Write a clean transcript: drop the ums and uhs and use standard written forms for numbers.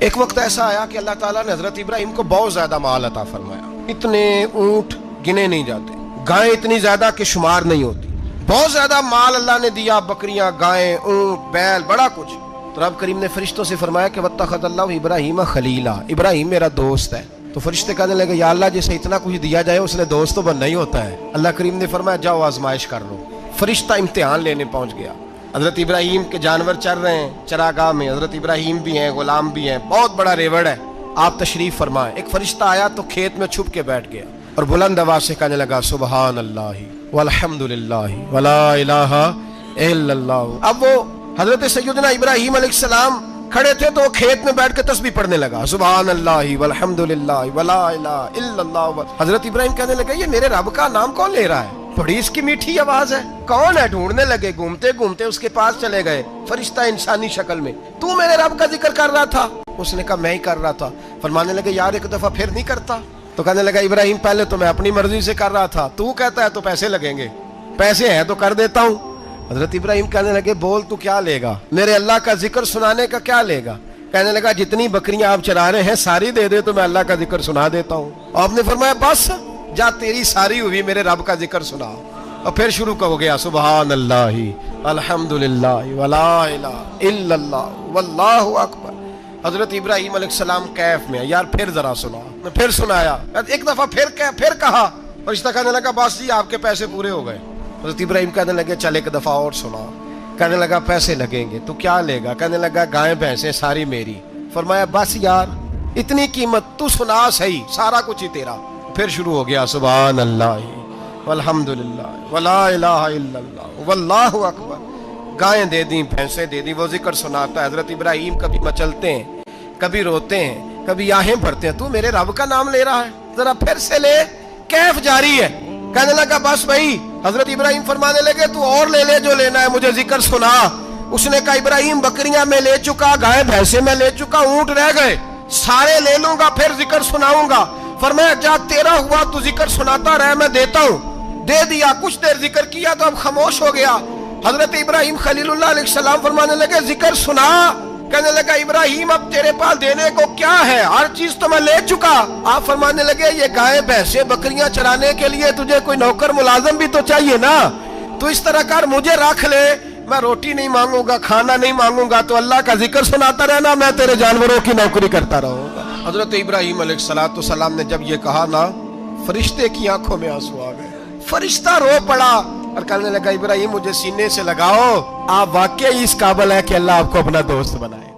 ایک وقت ایسا آیا کہ اللہ تعالیٰ نے حضرت ابراہیم کو بہت زیادہ مال عطا فرمایا. اتنے اونٹ گنے نہیں جاتے، گائیں اتنی زیادہ کہ شمار نہیں ہوتی. بہت زیادہ مال اللہ نے دیا، بکریاں، گائیں، اونٹ، بیل، بڑا کچھ. تو رب کریم نے فرشتوں سے فرمایا کہ واتخذ اللہ ابراہیم خلیلا، ابراہیم میرا دوست ہے. تو فرشتے کہنے لگے یا اللہ جسے اتنا کچھ دیا جائے اس نے دوست تو بننا ہی ہوتا ہے. اللہ کریم نے فرمایا جاؤ آزمائش کر لو. فرشتہ امتحان لینے پہنچ گیا. حضرت ابراہیم کے جانور چر رہے ہیں چراگاہ میں، حضرت ابراہیم بھی ہیں، غلام بھی ہیں، بہت بڑا ریوڑ ہے. آپ تشریف فرمائیں. ایک فرشتہ آیا تو کھیت میں چھپ کے بیٹھ گیا اور بلند آواز سے کہنے لگا سبحان اللہ والحمد للہ ولا الہ الا اللہ. اب وہ حضرت سیدنا ابراہیم علیہ السلام کھڑے تھے تو وہ کھیت میں بیٹھ کے تسبیح پڑھنے لگا سبحان اللہ والحمد للہ ولا الہ الا اللہ. حضرت ابراہیم کہنے لگا یہ میرے رب کا نام کون لے رہا ہے؟ بڑی اس کی میٹھی آواز ہے، کون ہے؟ ڈھونڈنے لگے، گھومتے گھومتے اس کے پاس چلے گئے. فرشتہ انسانی شکل میں، تو میرے رب کا ذکر کر رہا تھا؟ اس نے کہا میں ہی کر رہا تھا. فرمانے لگے یار ایک دفعہ پھر نہیں کرتا؟ تو کہنے لگا ابراہیم پہلے تو میں اپنی مرضی سے کر رہا تھا، تو کہتا ہے تو پیسے لگیں گے، پیسے ہیں تو کر دیتا ہوں. حضرت ابراہیم کہنے لگے بول تو کیا لے گا؟ میرے اللہ کا ذکر سنانے کا کیا لے گا؟ کہنے لگا جتنی بکریاں آپ چرا رہے ہیں ساری دے دے تو میں اللہ کا ذکر سنا دیتا ہوں. آپ نے فرمایا بس جا تیری ساری ہوئی میرے رب کا ذکر سنا. اور پھر شروع ہو گیا سبحان اللہ الحمدللہ ولا الہ الا اللہ واللہ اکبر. حضرت ابراہیم علیہ السلام کیف میں یار پھر ذرا سنا. میں پھر سنایا، ایک دفعہ پھر کہا. فرشتہ کہنے لگا بس جی آپ کے پیسے پورے ہو گئے. حضرت ابراہیم کہنے لگے چل ایک دفعہ اور سنا. کہنے لگا پیسے لگیں گے. تو کیا لے گا؟ کہنے لگا گائیں بھینسیں ساری میری. فرمایا بس یار اتنی قیمت، تو سنا صحیح، سارا کچھ ہی تیرا. پھر شروع ہو گیا سبحان اللہ والحمدللہ ولا الہ الا اللہ واللہ اکبر. گائیں دے دیں، بھینسیں دے دیں، وہ ذکر سناتا ہے. حضرت ابراہیم کبھی مچلتے ہیں، کبھی روتے ہیں، کبھی آہیں بھرتے ہیں. تو میرے رب کا نام لے رہا ہے، ذرا پھر سے لے. کیف جاری ہے. کہنے لگا بس بھائی. حضرت ابراہیم فرمانے لگے تو اور لے لے جو لینا ہے، مجھے ذکر سنا. اس نے کہا ابراہیم بکریاں میں لے چکا، گائیں بھینسیں میں لے چکا، اونٹ رہ گئے، سارے لے لوں گا پھر ذکر سناؤں گا. فرمایا جا تیرا ہوا تو ذکر سناتا رہ، میں دیتا ہوں. دے دیا. کچھ دیر ذکر کیا تو اب خاموش ہو گیا. حضرت ابراہیم خلیل اللہ علیہ السلام فرمانے لگے ذکر سنا. کہنے لگا ابراہیم اب تیرے پاس دینے کو کیا ہے؟ ہر چیز تو میں لے چکا. آپ فرمانے لگے یہ گائے بھینسیں بکریاں چرانے کے لیے تجھے کوئی نوکر ملازم بھی تو چاہیے نا. تو اس طرح کر مجھے رکھ لے، میں روٹی نہیں مانگوں گا، کھانا نہیں مانگوں گا، تو اللہ کا ذکر سناتا رہنا، میں تیرے جانوروں کی نوکری کرتا رہوں گا. حضرت ابراہیم علیہ السلام نے جب یہ کہا نا، فرشتے کی آنکھوں میں آنسو آ گئے. فرشتہ رو پڑا اور کہنے لگا ابراہیم مجھے سینے سے لگاؤ، آپ واقعی اس قابل ہے کہ اللہ آپ کو اپنا دوست بنائے.